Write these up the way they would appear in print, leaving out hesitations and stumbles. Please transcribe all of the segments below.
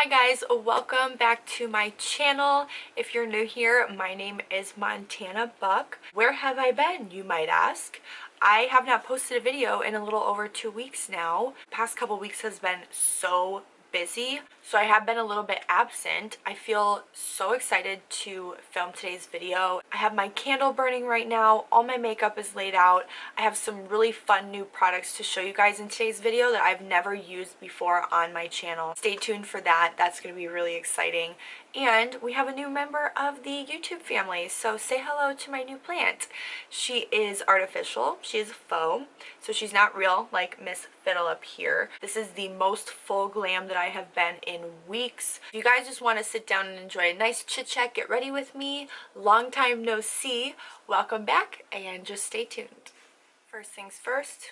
Hi guys, welcome back to my channel. If you're new here, my name is Montana Buck. Where have I been, you might ask? I have not posted a video in a little over 2 weeks now. Past couple weeks has been so busy, so I have been a little bit absent. I feel so excited to film today's video. I have my candle burning right now. All my makeup is laid out. I have some really fun new products to show you guys in today's video that I've never used before on my channel. Stay tuned for that. That's going to be really exciting. And we have a new member of the YouTube family, so say hello to my new plant. She is artificial. She is faux, so she's not real like Miss Fiddle up here. This is the most full glam that I have been in weeks. If you guys just want to sit down and enjoy a nice chit chat, get ready with me. Long time no see. Welcome back and just stay tuned. First things first,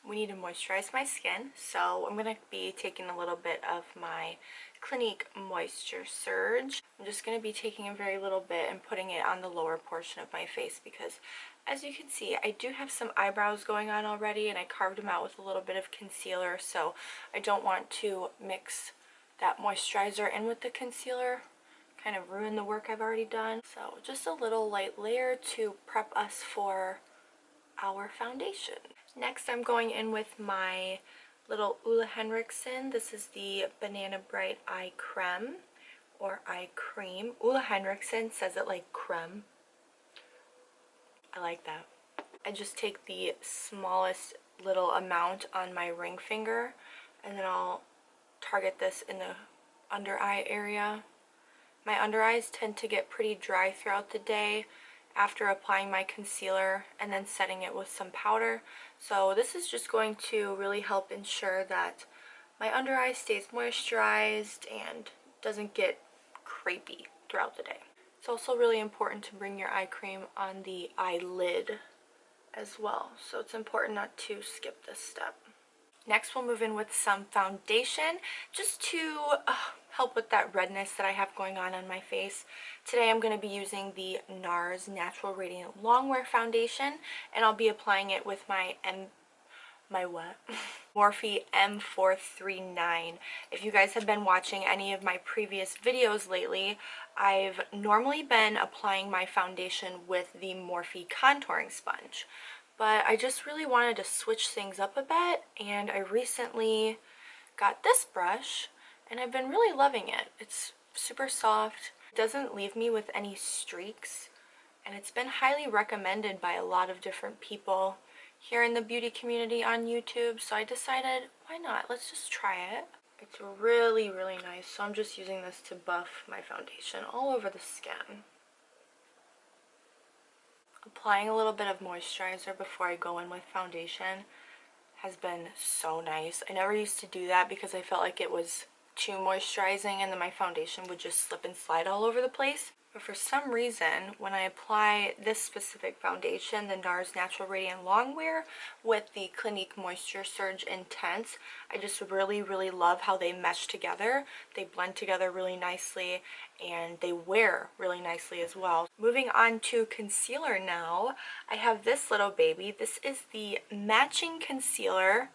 we need to moisturize my skin, so I'm going to be taking a little bit of my Clinique Moisture Surge. I'm just going to be taking a very little bit and putting it on the lower portion of my face because, as you can see, I do have some eyebrows going on already and I carved them out with a little bit of concealer, so I don't want to mix that moisturizer in with the concealer, kind of ruin the work I've already done. So just a little light layer to prep us for our foundation. Next, I'm going in with my little Ole Henriksen. This is the Banana Bright Eye Creme or Eye Cream. Ole Henriksen says it like creme. I like that. I just take the smallest little amount on my ring finger and then I'll target this in the under eye area. My under eyes tend to get pretty dry throughout the day after applying my concealer and then setting it with some powder. So this is just going to really help ensure that my under eye stays moisturized and doesn't get crepey throughout the day. It's also really important to bring your eye cream on the eyelid as well, so it's important not to skip this step. Next, we'll move in with some foundation just to help with that redness that I have going on my face. Today I'm going to be using the NARS Natural Radiant Longwear Foundation, and I'll be applying it with my Morphe M439. If you guys have been watching any of my previous videos lately, I've normally been applying my foundation with the Morphe contouring sponge. But I just really wanted to switch things up a bit, and I recently got this brush and I've been really loving it. It's super soft, it doesn't leave me with any streaks, and it's been highly recommended by a lot of different people here in the beauty community on YouTube, so I decided, why not? Let's just try it. It's really, really nice, so I'm just using this to buff my foundation all over the skin. Applying a little bit of moisturizer before I go in with foundation has been so nice. I never used to do that because I felt like it was too moisturizing and then my foundation would just slip and slide all over the place. But for some reason, when I apply this specific foundation, the NARS Natural Radiant Longwear with the Clinique Moisture Surge Intense, I just really, really love how they mesh together. They blend together really nicely and they wear really nicely as well. Moving on to concealer now, I have this little baby. This is the matching concealer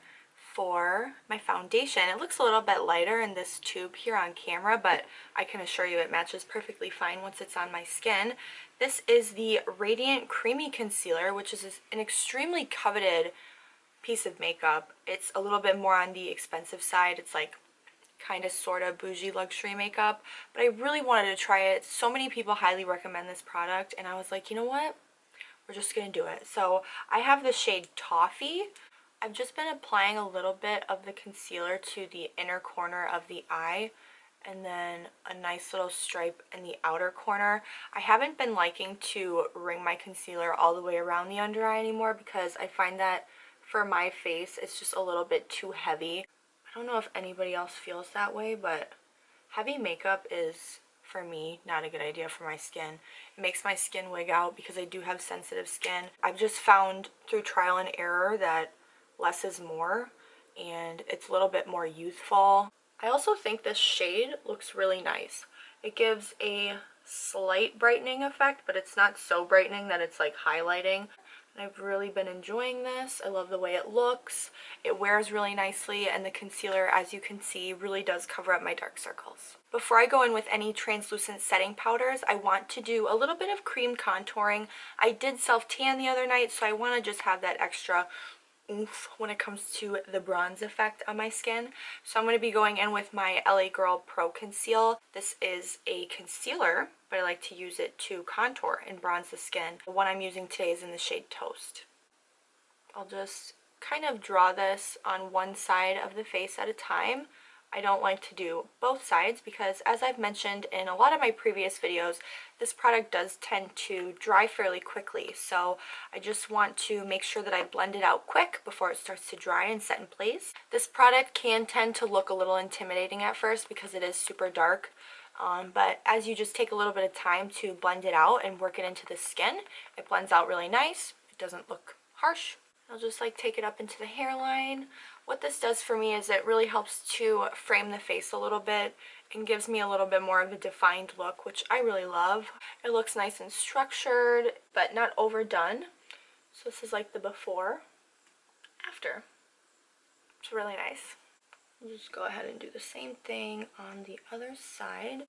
for my foundation. It looks a little bit lighter in this tube here on camera, but I can assure you it matches perfectly fine once it's on my skin. This is the Radiant Creamy Concealer, which is an extremely coveted piece of makeup. It's a little bit more on the expensive side. It's like kind of sort of bougie luxury makeup, but I really wanted to try it. So many people highly recommend this product, and I was like, you know what? We're just gonna do it. So I have the shade Toffee. I've just been applying a little bit of the concealer to the inner corner of the eye and then a nice little stripe in the outer corner. I haven't been liking to ring my concealer all the way around the under eye anymore because I find that for my face it's just a little bit too heavy. I don't know if anybody else feels that way, but heavy makeup is, for me, not a good idea for my skin. It makes my skin wig out because I do have sensitive skin. I've just found through trial and error that less is more, and it's a little bit more youthful. I also think this shade looks really nice. It gives a slight brightening effect, but it's not so brightening that it's like highlighting. I've really been enjoying this. I love the way it looks. It wears really nicely, and the concealer, as you can see, really does cover up my dark circles. Before I go in with any translucent setting powders, I want to do a little bit of cream contouring. I did self-tan the other night, so I want to just have that extra oomph when it comes to the bronze effect on my skin. So I'm going to be going in with my LA Girl Pro Conceal. This is a concealer, but I like to use it to contour and bronze the skin. The one I'm using today is in the shade Toast. I'll just kind of draw this on one side of the face at a time. I don't like to do both sides because, as I've mentioned in a lot of my previous videos, this product does tend to dry fairly quickly. So I just want to make sure that I blend it out quick before it starts to dry and set in place. This product can tend to look a little intimidating at first because it is super dark. But as you just take a little bit of time to blend it out and work it into the skin, it blends out really nice. It doesn't look harsh. I'll just like take it up into the hairline. What this does for me is it really helps to frame the face a little bit and gives me a little bit more of a defined look, which I really love. It looks nice and structured, but not overdone. So this is like the before, after. It's really nice. I'll just go ahead and do the same thing on the other side.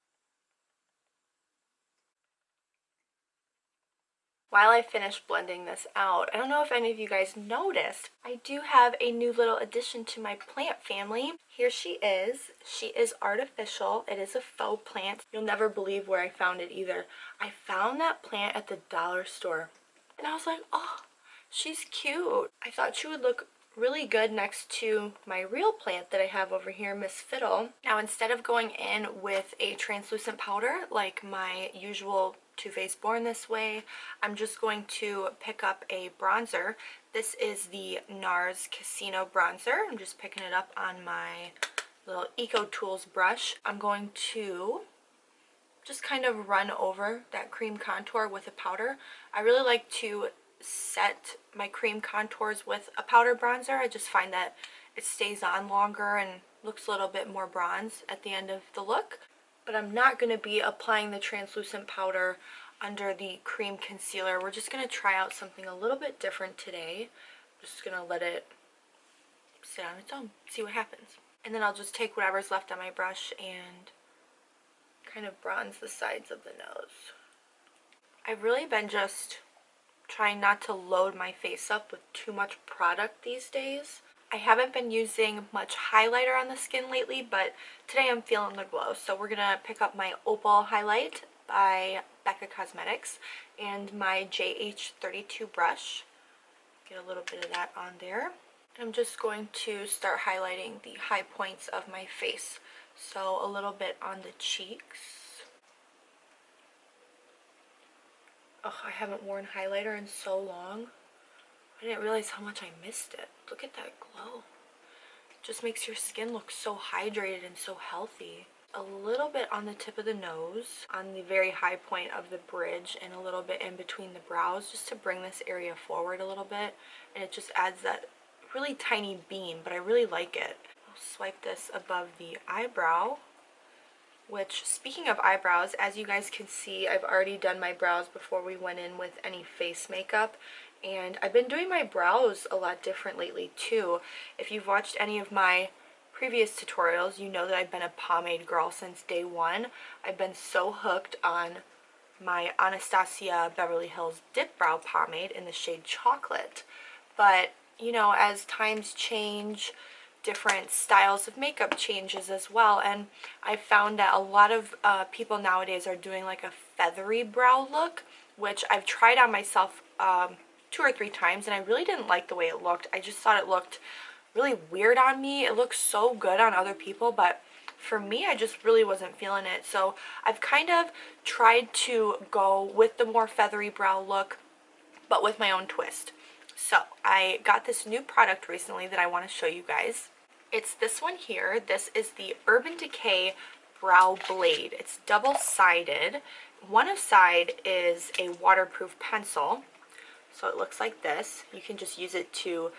While I finish blending this out, I don't know if any of you guys noticed, I do have a new little addition to my plant family. Here she is. She is artificial. It is a faux plant. You'll never believe where I found it either. I found that plant at the dollar store. And I was like, oh, she's cute. I thought she would look really good next to my real plant that I have over here, Miss Fiddle. Now, instead of going in with a translucent powder like my usual Too Faced Born This Way, I'm just going to pick up a bronzer. This is the NARS Casino bronzer. I'm just picking it up on my little Eco Tools brush. I'm going to just kind of run over that cream contour with a powder. I really like to set my cream contours with a powder bronzer. I just find that it stays on longer and looks a little bit more bronze at the end of the look. But I'm not going to be applying the translucent powder under the cream concealer. We're just going to try out something a little bit different today. I'm just going to let it sit on its own, see what happens. And then I'll just take whatever's left on my brush and kind of bronze the sides of the nose. I've really been just trying not to load my face up with too much product these days. I haven't been using much highlighter on the skin lately, but today I'm feeling the glow. So we're gonna pick up my Opal Highlight by Becca Cosmetics and my JH32 brush. Get a little bit of that on there. I'm just going to start highlighting the high points of my face. So a little bit on the cheeks. Oh, I haven't worn highlighter in so long. I didn't realize how much I missed it. Look at that glow. It just makes your skin look so hydrated and so healthy. A little bit on the tip of the nose, on the very high point of the bridge, and a little bit in between the brows, just to bring this area forward a little bit. And it just adds that really tiny beam, but I really like it. I'll swipe this above the eyebrow. Which, speaking of eyebrows, as you guys can see, I've already done my brows before we went in with any face makeup. And I've been doing my brows a lot different lately too. If you've watched any of my previous tutorials, you know that I've been a pomade girl since day one. I've been so hooked on my Anastasia Beverly Hills Dip Brow Pomade in the shade Chocolate. But, you know, as times change, different styles of makeup changes as well, and I found that a lot of people nowadays are doing like a feathery brow look, which I've tried on myself 2 or 3 times, and I really didn't like the way it looked. I just thought it looked really weird on me. It looks so good on other people, but for me, I just really wasn't feeling it. So I've kind of tried to go with the more feathery brow look, but with my own twist. So I got this new product recently that I want to show you guys. It's this one here. This is the Urban Decay Brow Blade. It's double-sided. One side is a waterproof pencil, so it looks like this. You can just use it to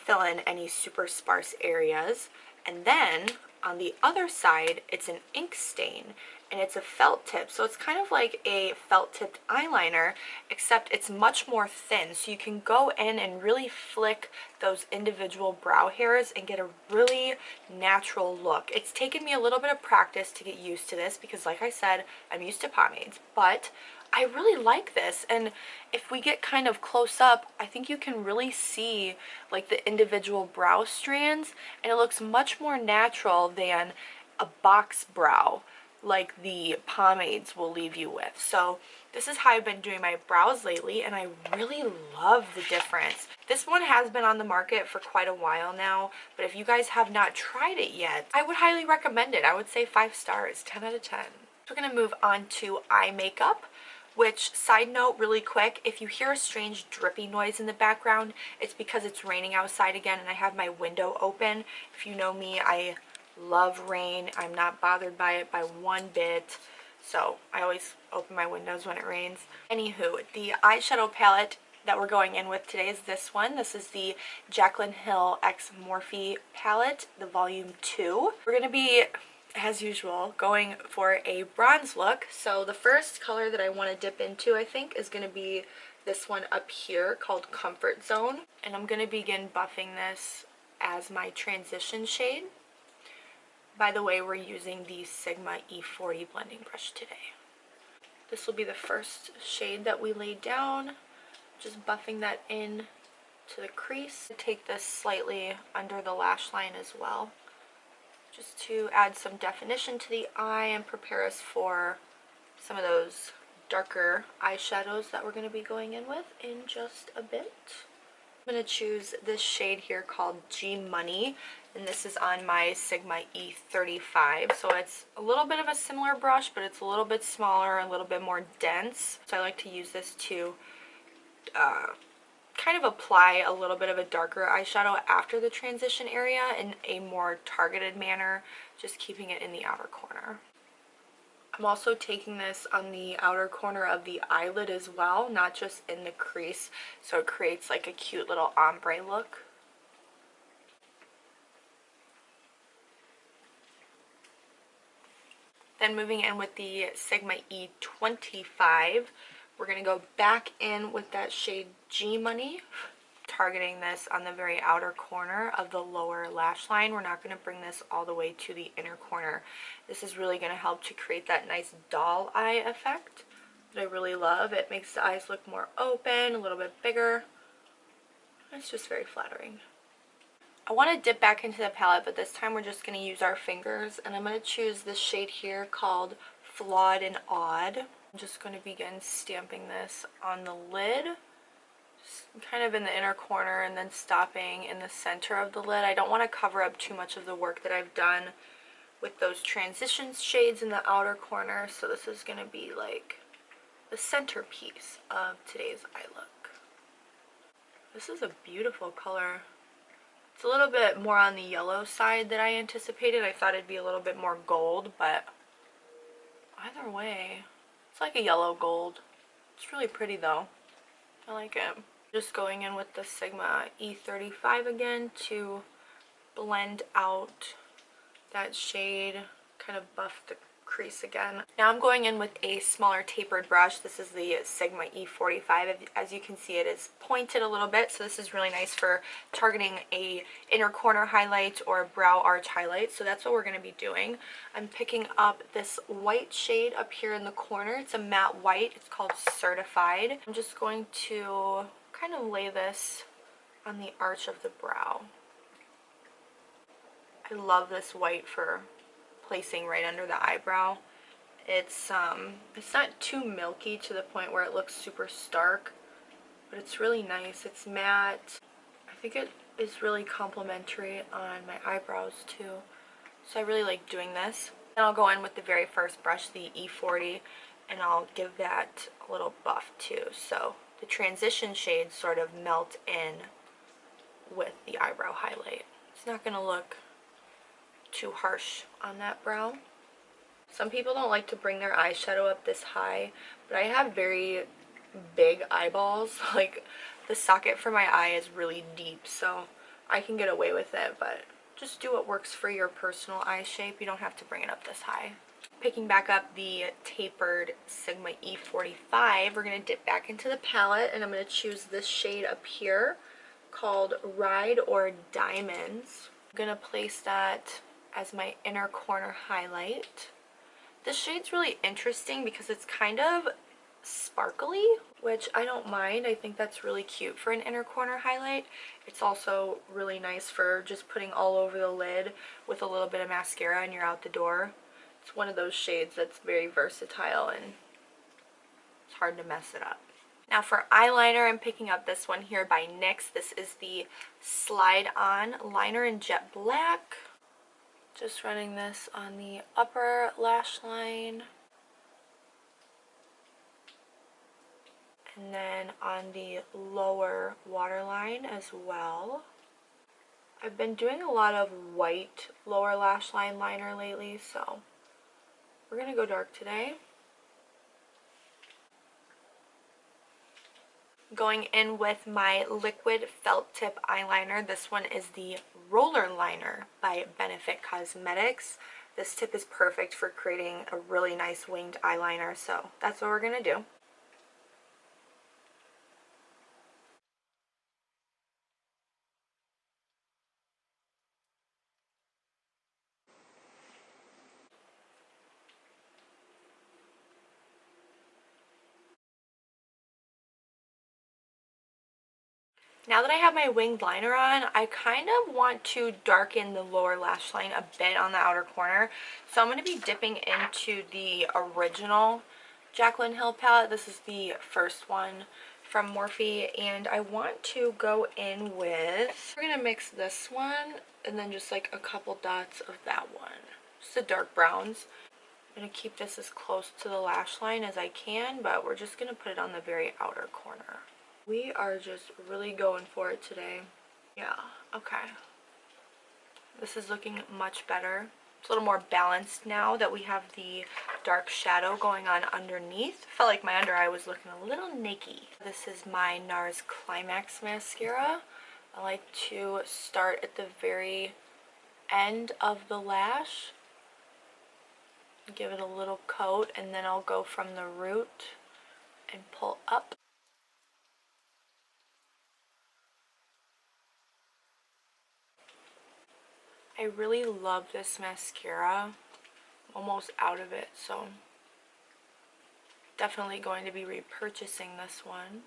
fill in any super sparse areas. And then on the other side, it's an ink stain, and it's a felt tip. So it's kind of like a felt tipped eyeliner, except it's much more thin. So you can go in and really flick those individual brow hairs and get a really natural look. It's taken me a little bit of practice to get used to this because, like I said, I'm used to pomades, but I really like this. And if we get kind of close up, I think you can really see like the individual brow strands, and it looks much more natural than a box brow like the pomades will leave you with. So this is how I've been doing my brows lately, and I really love the difference. This one has been on the market for quite a while now, but if you guys have not tried it yet, I would highly recommend it. I would say 5 stars, 10 out of 10. We're gonna move on to eye makeup, which, side note really quick, if you hear a strange drippy noise in the background, it's because it's raining outside again and I have my window open. If you know me, I love rain. I'm not bothered by it by one bit, so I always open my windows when it rains. Anywho, the eyeshadow palette that we're going in with today is this one. This is the Jaclyn Hill X Morphe palette, the volume 2. We're gonna be, as usual, going for a bronze look. So the first color that I want to dip into, I think, is going to be this one up here called Comfort Zone, and I'm going to begin buffing this as my transition shade. By the way, we're using the Sigma E40 blending brush today. This will be the first shade that we laid down, just buffing that in to the crease. Take this slightly under the lash line as well, just to add some definition to the eye and prepare us for some of those darker eyeshadows that we're going to be going in with in just a bit. I'm going to choose this shade here called G Money, and this is on my Sigma E35. So it's a little bit of a similar brush, but it's a little bit smaller, a little bit more dense. So I like to use this to kind of apply a little bit of a darker eyeshadow after the transition area in a more targeted manner, just keeping it in the outer corner. I'm also taking this on the outer corner of the eyelid as well, not just in the crease, so it creates like a cute little ombre look. Then moving in with the Sigma E25, we're going to go back in with that shade G Money, targeting this on the very outer corner of the lower lash line. We're not going to bring this all the way to the inner corner. This is really going to help to create that nice doll eye effect that I really love. It makes the eyes look more open, a little bit bigger. It's just very flattering. I want to dip back into the palette, but this time we're just going to use our fingers, and I'm going to choose this shade here called Flawed and Odd. I'm just going to begin stamping this on the lid, kind of in the inner corner, and then stopping in the center of the lid. I don't want to cover up too much of the work that I've done with those transition shades in the outer corner, so this is going to be like the centerpiece of today's eye look. This is a beautiful color. It's a little bit more on the yellow side than I anticipated. I thought it'd be a little bit more gold, but either way, it's like a yellow gold. It's really pretty though. I like it. Just going in with the Sigma E35 again to blend out that shade, kind of buff the crease again. Now I'm going in with a smaller tapered brush. This is the Sigma E45. As you can see, it is pointed a little bit, so this is really nice for targeting a inner corner highlight or brow arch highlight. So that's what we're going to be doing. I'm picking up this white shade up here in the corner. It's a matte white. It's called Certified. I'm just going to kind of lay this on the arch of the brow. I love this white for placing right under the eyebrow. It's not too milky to the point where it looks super stark, but it's really nice. It's matte. I think it is really complimentary on my eyebrows too, so I really like doing this. And I'll go in with the very first brush, the E40, and I'll give that a little buff too, so the transition shades sort of melt in with the eyebrow highlight. It's not going to look too harsh on that brow. Some people don't like to bring their eyeshadow up this high, but I have very big eyeballs. Like, the socket for my eye is really deep, so I can get away with it, but just do what works for your personal eye shape. You don't have to bring it up this high. Picking back up the tapered Sigma E45, we're going to dip back into the palette, and I'm going to choose this shade up here called Ride or Diamonds. I'm going to place that as my inner corner highlight. This shade's really interesting because it's kind of sparkly, which I don't mind. I think that's really cute for an inner corner highlight. It's also really nice for just putting all over the lid with a little bit of mascara and you're out the door. It's one of those shades that's very versatile and it's hard to mess it up. Now for eyeliner, I'm picking up this one here by NYX. This is the Slide On Liner in Jet Black. Just running this on the upper lash line. And then on the lower waterline as well. I've been doing a lot of white lower lash line liner lately, so we're going to go dark today. Going in with my liquid felt tip eyeliner. This one is the Roller Liner by Benefit Cosmetics. This tip is perfect for creating a really nice winged eyeliner, so that's what we're going to do. Now that I have my winged liner on, I kind of want to darken the lower lash line a bit on the outer corner. So I'm going to be dipping into the original Jaclyn Hill palette. This is the first one from Morphe, and I want to go in with, we're going to mix this one and then just like a couple dots of that one. Just the dark browns. I'm going to keep this as close to the lash line as I can, but we're just going to put it on the very outer corner. We are just really going for it today. Yeah, okay. This is looking much better. It's a little more balanced now that we have the dark shadow going on underneath. Felt like my under eye was looking a little naked. This is my NARS Climax Mascara. I like to start at the very end of the lash. Give it a little coat, and then I'll go from the root and pull up. I really love this mascara. I'm almost out of it, so definitely going to be repurchasing this one.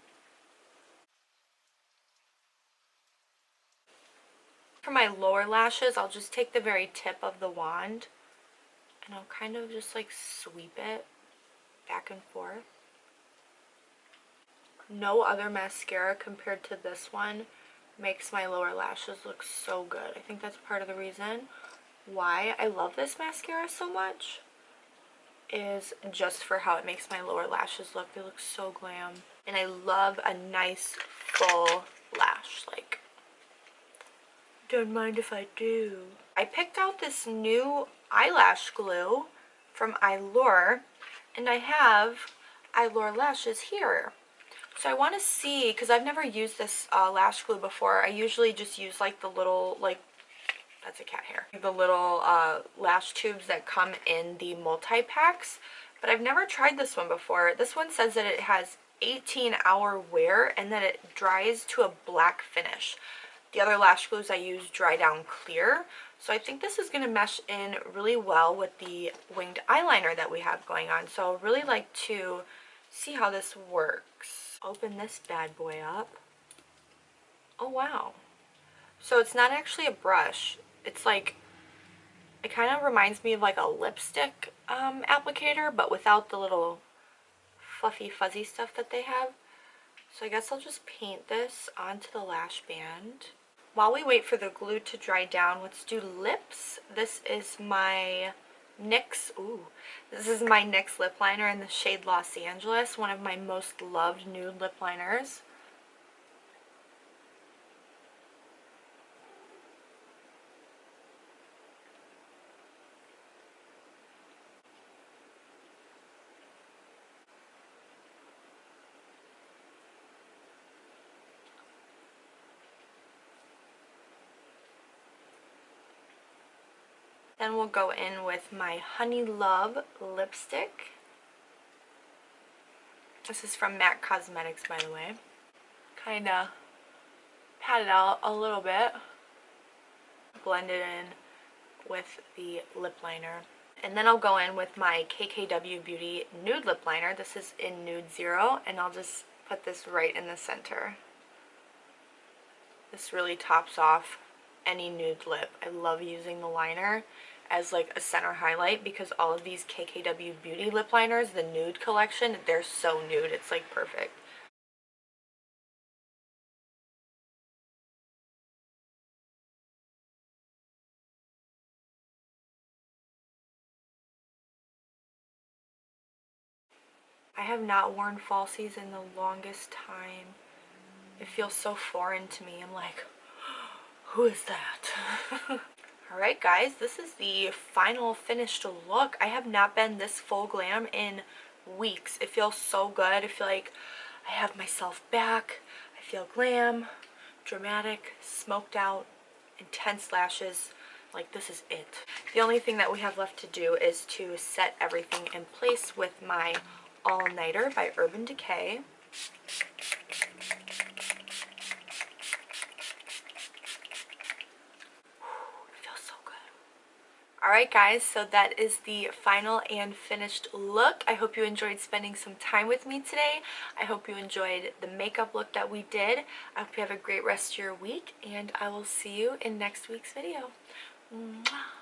For my lower lashes, I'll just take the very tip of the wand and I'll kind of just like sweep it back and forth. No other mascara compared to this one makes my lower lashes look so good. I think that's part of the reason why I love this mascara so much, is just for how it makes my lower lashes look. They look so glam. And I love a nice full lash. Like, don't mind if I do. I picked out this new eyelash glue from Eyelure, and I have Eyelure lashes here. So I want to see, because I've never used this lash glue before. I usually just use like the little, like, that's a cat hair, the little lash tubes that come in the multi-packs, but I've never tried this one before. This one says that it has 18-hour wear and that it dries to a black finish. The other lash glues I use dry down clear, so I think this is going to mesh in really well with the winged eyeliner that we have going on. So I'd really like to see how this works. Open this bad boy up. Oh wow. So it's not actually a brush. It's like, it kind of reminds me of like a lipstick applicator, but without the little fluffy fuzzy stuff that they have. So I guess I'll just paint this onto the lash band. While we wait for the glue to dry down, let's do lips. This is my NYX, this is my NYX lip liner in the shade Los Angeles, one of my most loved nude lip liners. Then we'll go in with my Honey Love lipstick. This is from MAC Cosmetics, by the way. Kind of pat it out a little bit. Blend it in with the lip liner. And then I'll go in with my KKW Beauty Nude Lip Liner. This is in Nude 0, and I'll just put this right in the center. This really tops off any nude lip. I love using the liner as like a center highlight because all of these KKW Beauty lip liners, the nude collection, they're so nude. It's like perfect. I have not worn falsies in the longest time. It feels so foreign to me. I'm like, who is that? Alright guys, this is the final finished look. I have not been this full glam in weeks. It feels so good. I feel like I have myself back. I feel glam, dramatic, smoked out, intense lashes. Like, this is it. The only thing that we have left to do is to set everything in place with my All Nighter by Urban Decay. Alright guys, so that is the final and finished look. I hope you enjoyed spending some time with me today. I hope you enjoyed the makeup look that we did. I hope you have a great rest of your week, and I will see you in next week's video. Mwah.